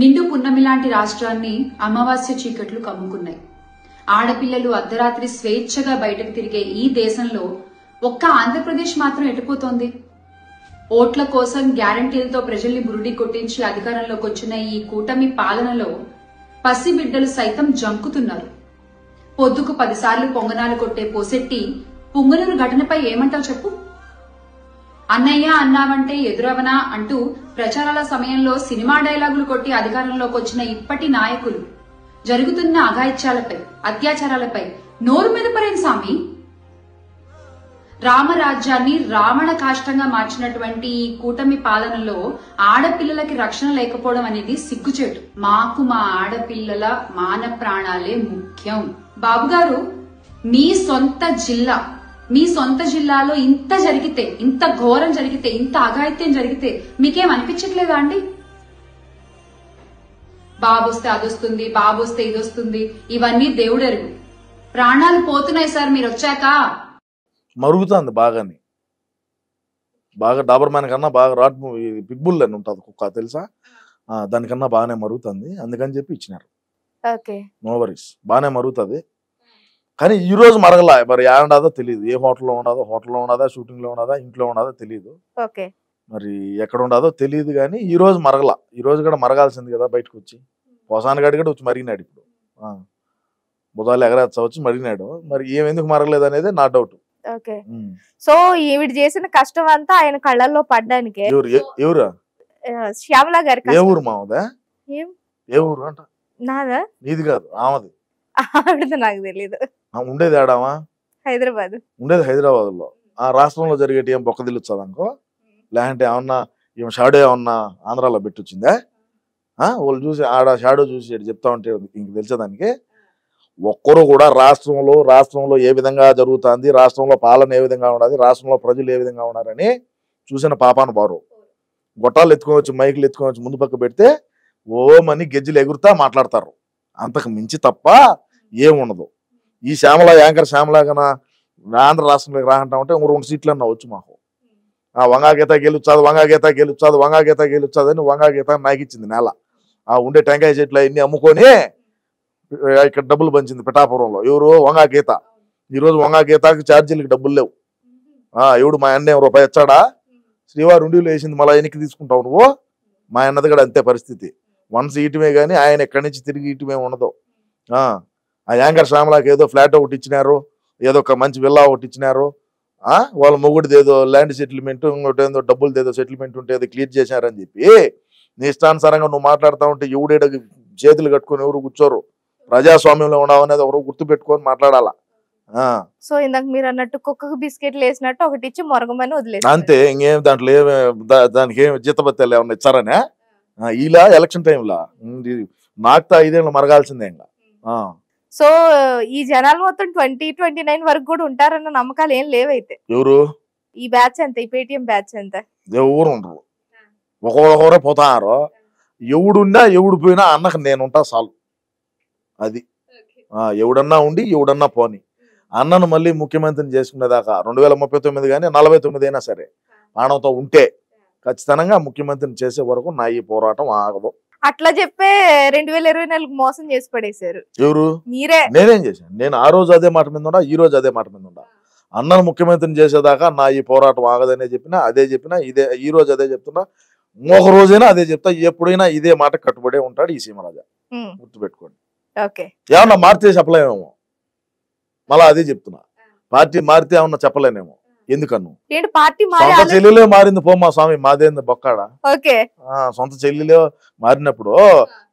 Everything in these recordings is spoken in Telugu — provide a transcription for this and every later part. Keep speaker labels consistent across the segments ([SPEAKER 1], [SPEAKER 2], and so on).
[SPEAKER 1] నిండు పున్నమి లాంటి రాష్ట్రాన్ని అమావాస్య చీకట్లు కమ్ముకున్నాయి. ఆడపిల్లలు అర్ధరాత్రి స్వేచ్ఛగా బయటకు తిరిగే ఈ దేశంలో ఒక్క ఆంధ్రప్రదేశ్ మాత్రం ఎటుపోతోంది? ఓట్ల కోసం గ్యారంటీలతో ప్రజల్ని బురుడి కొట్టించి అధికారంలోకి వచ్చిన ఈ కూటమి పాలనలో పసిబిడ్డలు సైతం జంకుతున్నారు. పొద్దుకు 10 సార్లు పొంగనాలు కొట్టే పోసెట్టి పుంగనూరు ఘటనపై ఏమంటావు చెప్పు? అన్నయ్య అన్నావంటే ఎదురవనా అంటూ ప్రచారాల సమయంలో సినిమా డైలాగులు కొట్టి అధికారంలోకి వచ్చిన ఇప్పటి నాయకులు జరుగుతున్న అఘాయిత్యాలపై, అత్యాచారాలపై నోరు మీద పరేం సామి? రామరాజ్యాన్ని రావణ కాష్టంగా మార్చినటువంటి ఈ కూటమి పాలనలో ఆడపిల్లలకి రక్షణ లేకపోవడం అనేది సిగ్గుచేటు. మాకు మా ఆడపిల్లల మాన ప్రాణాలే ముఖ్యం. బాబుగారు, మీ సొంత జిల్లాలో ఇంత జరిగితే, ఇంత ఘోరం జరిగితే, ఇంత అఘాయిత్యం జరిగితే మీకేం అనిపించట్లేదా అండి? బాబొస్తే అదొస్తుంది, బాబొస్తే ఇదొస్తుంది, ఇవన్నీ దేవుడెరుగు. ప్రాణాలు పోతున్నాయి సార్ మీరు వచ్చాక.
[SPEAKER 2] మరుగుతుంది బాగాని, బాగా డాబర్ మ్యాన్ కన్నా బాగా రాట్ పిగ్బుల్ అని ఉంటుంది కుక్క తెలుసా, దానికన్నా బాగానే మరుగుతుంది. అందుకని చెప్పి ఇచ్చినారు. నో వరీస్, బాగానే మరుగుతుంది. కానీ ఈ రోజు మరగలా. మరి ఏడాదో తెలియదు. ఏ హోటల్లో ఉండదా, షూటింగ్ లో ఉండదా, ఇంట్లో ఉండదా తెలియదు. మరి ఎక్కడ ఉండదో తెలియదు. కానీ ఈ రోజు మరగలా. ఈ రోజు కూడా మరగాల్సింది కదా బయటకు వచ్చి. పోసాని గడి కూడా వచ్చి మరిగినాడు. ఇప్పుడు బుధాలు ఎగరేచ్చ వచ్చి మరిగినాడు. మరి ఏమెందుకు మరగలేదు అనేది నా డౌట్.
[SPEAKER 3] సో ఈవిడ చేసిన కష్టం అంతా ఆయన కళ్ళల్లో పడ్డానికి.
[SPEAKER 2] ఎవరు?
[SPEAKER 3] శ్యామల గారి.
[SPEAKER 2] ఏ ఊరు మామదా? ఏ ఊరు అంట?
[SPEAKER 3] నాదా?
[SPEAKER 2] నీది కాదు, ఆమెది.
[SPEAKER 3] ఆవిడది నాకు తెలీదు.
[SPEAKER 2] ఉండేది ఆడామా?
[SPEAKER 3] హైదరాబాద్.
[SPEAKER 2] ఉండేది హైదరాబాద్ లో. ఆ రాష్ట్రంలో జరిగేటి ఏం బొక్క తెలుస్తుంది అనుకో. లేదంటే ఏమన్నా ఈమె షాడో ఏమన్నా ఆంధ్రాలో పెట్టొచ్చిందా? వాళ్ళు చూసి ఆడ షాడో చూసి చెప్తా ఉంటే ఇంక తెలిసేదానికి. ఒక్కరు కూడా రాష్ట్రంలో ఏ విధంగా జరుగుతుంది, రాష్ట్రంలో పాలన ఏ విధంగా ఉన్నది, రాష్ట్రంలో ప్రజలు ఏ విధంగా ఉన్నారని చూసిన పాపాను బారు. గొట్టాలు ఎత్తుకోవచ్చు, మైకులు ఎత్తుకోవచ్చు, ముందు పక్క పెడితే ఓమని గెజ్జలు ఎగురుతా మాట్లాడతారు. అంతకు మించి తప్ప ఏముండదు. ఈ యాంకర్ శ్యామల కన్నా ఆంధ్ర రాష్ట్రంలోకి రాంటామంటే 2 సీట్లు అన్నా వచ్చు మాకు. వంగాగీత గెలుచాదు అని వంగాగీత నాకు ఇచ్చింది నేల. ఉండే టెంకాయ చెట్లు అవన్నీ అమ్ముకొని ఇక్కడ డబ్బులు పంచింది పిఠాపురంలో. ఎవరు? వంగాగీత. ఈరోజు వంగాగీతకి ఛార్జీలకి డబ్బులు లేవు. ఎవడు మా అన్న రూపాయి ఇచ్చాడా? శ్రీవారి ఉండిలో వేసింది, మళ్ళీ వెనక్కి తీసుకుంటావు నువ్వు. మా అన్నది కూడా అంతే పరిస్థితి. వన్స్ ఇయటమే కానీ ఆయన ఎక్కడి నుంచి తిరిగి ఇయటమే ఉండదు. ఆ యాంకర్ శ్యామలాకి ఏదో ఫ్లాట్ ఒకటి ఇచ్చినారు, ఏదో ఒక మంచి విల్లా ఒకటి ఇచ్చినారు. వాళ్ళ మొగుడిది ఏదో ల్యాండ్ సెటిల్మెంట్, ఇంకోటి ఏదో డబ్బులది ఏదో సెటిల్మెంట్ ఉంటే ఏదో క్లియర్ చేశారని చెప్పి నీ ఇష్టానుసారంగా నువ్వు మాట్లాడుతూ ఉంటే ఎవడేడ చేతులు కట్టుకొని ఎవరు కూర్చోరు. ప్రజాస్వామ్యంలో ఉండవు అనేది ఎవరు గుర్తు పెట్టుకొని మాట్లాడాలా.
[SPEAKER 3] సో ఇందాక మీరు అన్నట్టు కుక్కకు బిస్కెట్లు వేసినట్టు ఒకటి ఇచ్చి మొరగమని వదిలేదు
[SPEAKER 2] అంతే. ఇంకేం దాంట్లో దానికి ఏమి జీతబత్తాలు ఏమన్నా ఇచ్చారనే? ఇలా ఎలక్షన్ టైంలో నాకుతా 5 ఏళ్ళు మరగాల్సిందే ఇంకా.
[SPEAKER 3] సో ఈ జనాలు మొత్తం 2029 వరకు కూడా ఉంటారన్న నమ్మకాలు ఏం లేవైతే.
[SPEAKER 2] ఎవరు?
[SPEAKER 3] ఈ బ్యాచ్ ఎంత, ఈ పేటిఎం బ్యాచ్ ఎంత?
[SPEAKER 2] ఎవరు ఉండరు, ఒక్కొక్కరే పోతారు. ఎవడున్నా ఎవడు పోయినా అన్నకు నేనుంటా చాలు. అది ఎవడన్నా ఉండి ఎవడన్నా పోని. అన్నను మళ్ళీ ముఖ్యమంత్రిని చేసుకునేదాకా 2039 కానీ 49 అయినా సరే ప్రాణంతో ఉంటే ఖచ్చితంగా ముఖ్యమంత్రిని చేసే వరకు నా ఈ పోరాటం ఆగదు.
[SPEAKER 3] అట్లా చెప్పే 2024 మోసం చేసి పడేశారు.
[SPEAKER 2] ఎవరు?
[SPEAKER 3] మీరే.
[SPEAKER 2] నేనేం చేశాను? నేను ఆ రోజు అదే మాట మీద ఉండా, ఈ రోజు అదే మాట మీద ఉండా. అన్నను ముఖ్యమంత్రిని చేసేదాకా నా ఈ పోరాటం ఆగదనే చెప్పినా, ఇదే ఈ రోజు అదే చెప్తున్నా, ఒక రోజైనా అదే చెప్తా. ఎప్పుడైనా ఇదే మాట కట్టుబడే ఉంటాడు ఈ సీమరాజా, గుర్తుపెట్టుకోండి. ఏమన్నా మారితే చెప్పలేమేమో, మళ్ళా అదే చెప్తున్నా. పార్టీ మారితే ఏమన్నా చెప్పలేనేమో. ఎందుకన్ను సొంత చెల్లెలే మారింది పోమ్మా స్వామి, మాదేంది బొక్కాడా? సొంత చెల్లెలే మారినప్పుడు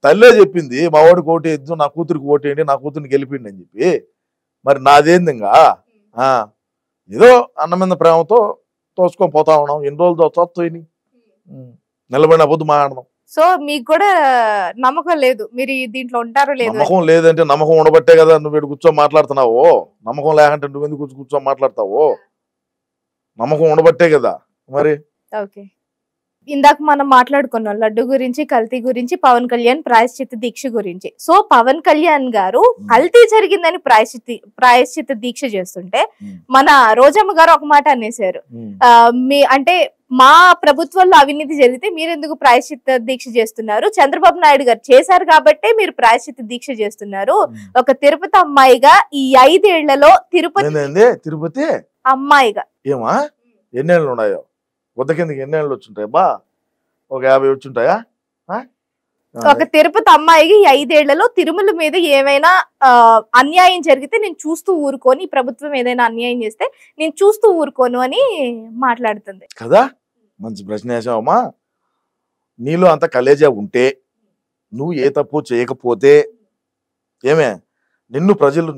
[SPEAKER 2] తల్లే చెప్పింది మా వాడికి ఓటేద్దు, నా కూతురికి ఓటేయండి, నా కూతురిని గెలిపిండి అని చెప్పి. మరి నాదేంది ఇంకా? ఏదో అన్న మీద ప్రేమతో తోసుకొని పోతా ఉన్నాం. ఎన్ని రోజులతో తోని నిలబడిన పొద్దు మాట్లాడదాం.
[SPEAKER 3] సో మీకు కూడా నమ్మకం లేదు మీరు దీంట్లో ఉంటారో లేదు?
[SPEAKER 2] నమ్మకం లేదంటే నమ్మకం ఉండబట్టే కదా నువ్వు కూర్చొని మాట్లాడుతున్నావు. నమ్మకం లేకంటే నువ్వెందుకు కూర్చొని మాట్లాడతావు? నమ్మకం ఉండబట్టే కదా మరి.
[SPEAKER 3] ఇందాక మనం మాట్లాడుకున్నాం లడ్డు గురించి, కల్తీ గురించి, పవన్ కళ్యాణ్ ప్రాయశ్చిత్త దీక్ష గురించి. సో పవన్ కళ్యాణ్ గారు కల్తీ జరిగిందని ప్రాయశ్చిత్త దీక్ష చేస్తుంటే మన రోజమ్మ గారు ఒక మాట అనేసారు. అంటే మా ప్రభుత్వంలో అవినీతి జరిగితే మీరు ఎందుకు ప్రాయశ్చిత్త దీక్ష చేస్తున్నారు? చంద్రబాబు నాయుడు గారు చేశారు కాబట్టే మీరు ప్రాయశ్చిత్త దీక్ష చేస్తున్నారు. ఒక తిరుపతి అమ్మాయిగా ఈ 5 ఏళ్లలో
[SPEAKER 2] తిరుపతి
[SPEAKER 3] అమ్మాయిగా
[SPEAKER 2] ఏమా ఎన్నేళ్ళు ఉన్నాయో? వద్ద కిందకి ఎన్నేళ్ళు వచ్చుంటాయి బా? ఒక 50 వచ్చుంటాయా?
[SPEAKER 3] ఒక తిరుపతి అమ్మాయికి 5 ఏళ్లలో తిరుమల మీద ఏమైనా అన్యాయం జరిగితే నేను చూస్తూ ఊరుకోను, ఈ ప్రభుత్వం ఏదైనా అన్యాయం చేస్తే నేను చూస్తూ ఊరుకోను అని మాట్లాడుతుంది
[SPEAKER 2] కదా. మంచి ప్రశ్న వేసావమ్మా. నీలో అంత కలేజా ఉంటే, నువ్వు ఏ తప్పు చేయకపోతే, ఏమే నిన్ను ప్రజలు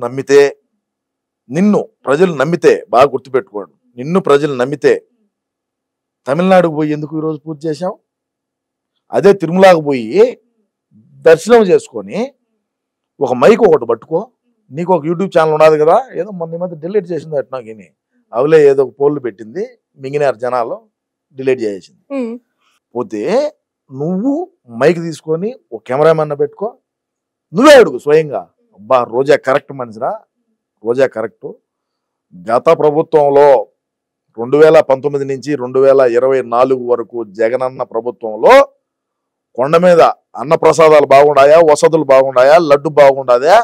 [SPEAKER 2] నమ్మితే బాగా గుర్తుపెట్టుకోండి, నిన్ను ప్రజలు నమ్మితే తమిళనాడుకు పోయి ఎందుకు ఈరోజు పూజ చేశావు? అదే తిరుమలకు పోయి దర్శనం చేసుకొని ఒక మైక్ ఒకటి పట్టుకో. నీకు ఒక యూట్యూబ్ ఛానల్ ఉన్నది కదా, ఏదో మొన్న మధ్య డిలీట్ చేసింది అట్నాగిని, అవలే ఏదో ఒక పోల్లు పెట్టింది, మింగినారు జనాలు, డిలీట్ చేసింది. పోతే నువ్వు మైక్ తీసుకొని ఒక కెమెరామెన్ పెట్టుకో, నువ్వే అడుగు స్వయంగా. అబ్బా రోజా కరెక్ట్ మనిషిరా, రోజా కరెక్ట్. గత ప్రభుత్వంలో 2019 నుంచి 2024 వరకు జగనన్న ప్రభుత్వంలో కొండ మీద అన్న ప్రసాదాలు బాగుండాయా, వసతులు బాగుండాయా, లడ్డు బాగుండాదా?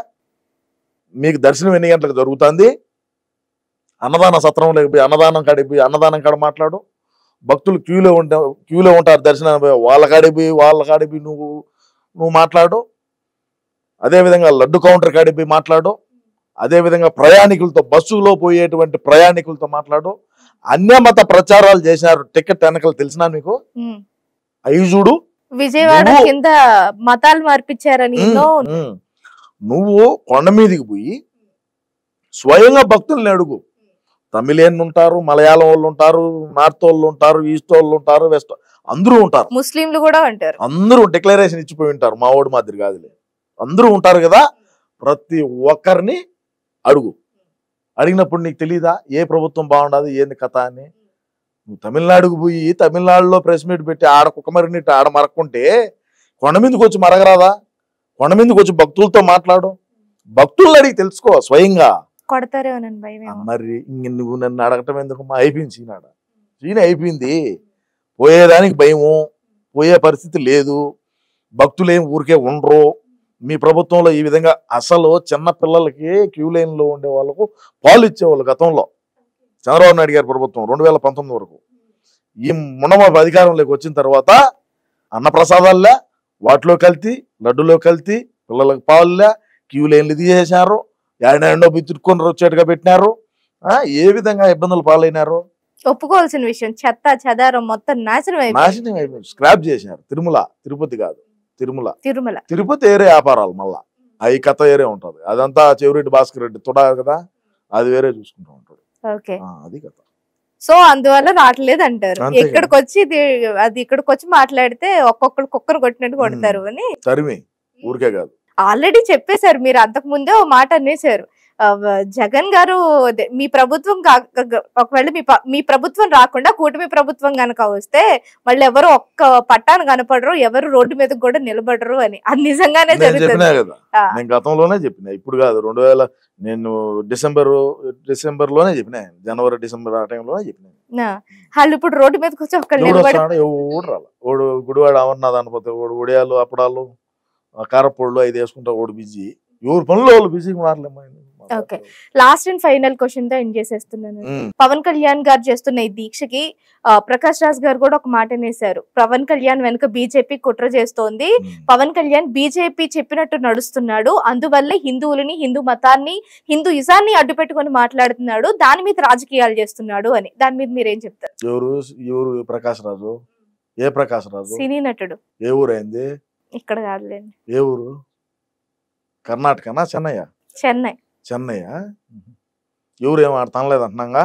[SPEAKER 2] మీకు దర్శనం ఎన్ని గంటలకు జరుగుతుంది? అన్నదాన సత్రం లేకపోయి అన్నదానం కాడికి పోయి అన్నదానం కాడ మాట్లాడు. భక్తులు క్యూలో ఉంటారు దర్శనం, వాళ్ళ కాడికి పోయి నువ్వు మాట్లాడు. అదేవిధంగా లడ్డు కౌంటర్ కాడికి పోయి మాట్లాడు. అదేవిధంగా ప్రయాణికులతో, బస్సులో పోయేటువంటి ప్రయాణికులతో మాట్లాడు. అన్యమత ప్రచారాలు చేసినారు, టికెట్ వెనకలు తెలిసినా మీకు? ఐజుడు
[SPEAKER 3] విజయవాడ కింద మతాలు మార్పించారని
[SPEAKER 2] నువ్వు కొండ మీదకి పోయి స్వయంగా భక్తుల్ని అడుగు. తమిళియన్ ఉంటారు, మలయాళం వాళ్ళు ఉంటారు, నార్త్ వాళ్ళు ఉంటారు, ఈస్ట్ వాళ్ళు ఉంటారు, వెస్ట్ అందరూ ఉంటారు,
[SPEAKER 3] ముస్లింలు కూడా ఉంటారు.
[SPEAKER 2] అందరూ డిక్లరేషన్ ఇచ్చిపోయి ఉంటారు. మా ఓడి మాదిరి కాదులే, అందరూ ఉంటారు కదా. ప్రతి ఒక్కరిని అడుగు. అడిగినప్పుడు నీకు తెలీదా ఏ ప్రభుత్వం బాగుండదు, ఏంది కథ అని? నువ్వు తమిళనాడుకు పోయి తమిళనాడులో ప్రెస్ మీట్ పెట్టి ఆడ కుక్కమరినట్టు ఆడ మరక్కుంటే కొండ మీదకి వచ్చి మరగరాదా? కొండ మీదకి వచ్చి భక్తులతో మాట్లాడు, భక్తులను అడిగి తెలుసుకో స్వయంగా.
[SPEAKER 3] కొడతారేమోనండి భయం.
[SPEAKER 2] మరి నువ్వు నన్ను అడగటం ఎందుకు? అయిపోయింది సీన్ అయిపోయింది. పోయేదానికి భయము, పోయే పరిస్థితి లేదు. భక్తులేం ఊరికే ఉండరు. మీ ప్రభుత్వంలో ఈ విధంగా అసలు చిన్న పిల్లలకి క్యూ లైన్లో ఉండే వాళ్ళకు పాలు ఇచ్చేవాళ్ళు గతంలో చంద్రబాబు నాయుడు గారి ప్రభుత్వం 2019 వరకు. ఈ మునమ అధికారంలోకి వచ్చిన తర్వాత అన్నప్రసాదాలే, వాటిలో కల్తీ, లడ్డులో కల్తీ, పిల్లలకు పాలులే, క్యూ లైన్లు తీసేశారు, ఎండో బిత్తుకొని వచ్చేట్టుగా పెట్టినారు. ఏ విధంగా ఇబ్బందులు పాలైనారు
[SPEAKER 3] ఒప్పుకోవాల్సిన విషయం. చెత్త చెదారం మొత్తం నాశనం
[SPEAKER 2] అయిపోయింది, స్క్రాప్ చేసినారు. తిరుపతి కాదు, తిరుపతి ఏరే వ్యాపారాలు, మళ్ళా అవి కథ ఏరే ఉంటది. అదంతా చెవిరెడ్డి భాస్కర్ రెడ్డి తొడా కదా, అది వేరే చూసుకుంటూ ఉంటాడు. అది కథ.
[SPEAKER 3] సో అందువల్ల రావట్లేదు అంటారు. ఇక్కడికి వచ్చి మాట్లాడితే ఒక్కొక్కరు కుక్కరు కొట్టినట్టు కొడతారు అని
[SPEAKER 2] తరిమి ఊరికే కాదు.
[SPEAKER 3] ఆల్రెడీ చెప్పేశారు మీరు, అంతకు ముందే ఓ మాట అనేసారు. జగన్ గారు మీ ప్రభుత్వం ఒకవేళ మీ ప్రభుత్వం రాకుండా కూటమి ప్రభుత్వం గనక వస్తే మళ్ళీ ఎవరు ఒక్క పట్టాను కనపడరు, ఎవరు రోడ్డు మీద కూడా నిలబడరు అని. అది నిజంగానే జరుగుతుంది.
[SPEAKER 2] నేను గతంలోనే చెప్పిన, ఇప్పుడు కాదు, నేను డిసెంబర్ లోనే చెప్పిన, జనవరి డిసెంబర్ ఆ టైంలోనే చెప్పిన.
[SPEAKER 3] వాళ్ళు ఇప్పుడు రోడ్డు మీదకి వచ్చి ఒక్కళ్ళు
[SPEAKER 2] ఎవడు రాల. ఓడు గుడివాడ అమర్నాథ్ అనపోతే ఓడు ఒడియాలు అప్పడాలు కారపొళ్ళు అది వేసుకుంటా, ఓడు బిజీ, ఎవరు పనులు వాళ్ళు బిజీగా మారలేమ్మా.
[SPEAKER 3] Okay, last and final question తో ఎండ్ చేసేస్తున్నాను. పవన్ కళ్యాణ్ గారు చేస్తున్న ఈ దీక్షకి ప్రకాష్ రాజ్ గారు కూడా ఒక మాట అనేసారు. పవన్ కళ్యాణ్ వెనుక బీజేపీ కుట్ర చేస్తోంది, పవన్ కళ్యాణ్ బీజేపీ చెప్పినట్టు నడుస్తున్నాడు, అందువల్లే హిందువులని, హిందూ మతాన్ని, హిందూయిజాన్ని అడ్డు పెట్టుకుని మాట్లాడుతున్నాడు, దాని మీద రాజకీయాలు చేస్తున్నాడు అని. దాని మీద మీరేం చెప్తారు?
[SPEAKER 2] ఎవరు ప్రకాష్ రాజు? ఏ ప్రకాష్ రాజు?
[SPEAKER 3] సినీ నటుడు. ఏ
[SPEAKER 2] ఊరైంది?
[SPEAKER 3] ఇక్కడ కాదులేండి.
[SPEAKER 2] ఏ ఊరు? కర్ణాటకనా? చెన్నై. ఎవరు ఏం తనలేదు అంటున్నాగా.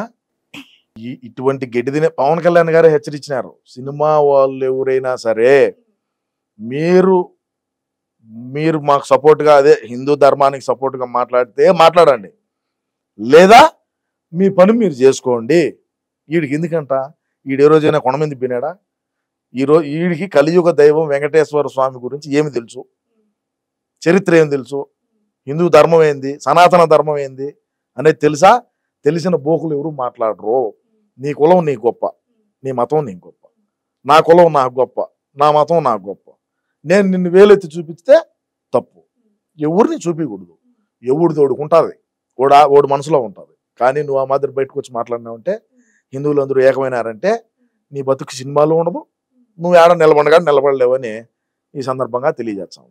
[SPEAKER 2] ఇటువంటి గడ్డి తినే పవన్ కళ్యాణ్ గారే హెచ్చరించినారు, సినిమా వాళ్ళు ఎవరైనా సరే మీరు మాకు సపోర్ట్గా, అదే హిందూ ధర్మానికి సపోర్ట్గా మాట్లాడండి, లేదా మీ పని మీరు చేసుకోండి. వీడికి ఎందుకంట, వీడు ఏ రోజైనా కొండ మీద తిప్పినాడా? వీడికి కలియుగ దైవం వెంకటేశ్వర స్వామి గురించి ఏమి తెలుసు, చరిత్ర ఏం తెలుసు, హిందూ ధర్మం ఏంది, సనాతన ధర్మం ఏంది అనేది తెలుసా? తెలిసిన బోకులు ఎవరు మాట్లాడరు. నీ కులం నీ గొప్ప, నీ మతం నీకు గొప్ప, నా కులం నాకు గొప్ప, నా మతం నాకు గొప్ప, నేను నిన్ను వేలెత్తి చూపిస్తే తప్పు. ఎవరిని చూపించకూడదు, ఎవడు తోడుకుంటుంది, ఓడి మనసులో ఉంటుంది. కానీ నువ్వు ఆ మాదిరి బయటకు వచ్చి మాట్లాడినావంటే హిందువులు అందరూ ఏకమైనారంటే నీ బతుకు సినిమాలో ఉండదు, నువ్వు ఏడ నిలబడగా నిలబడలేవని ఈ సందర్భంగా తెలియజేస్తాను.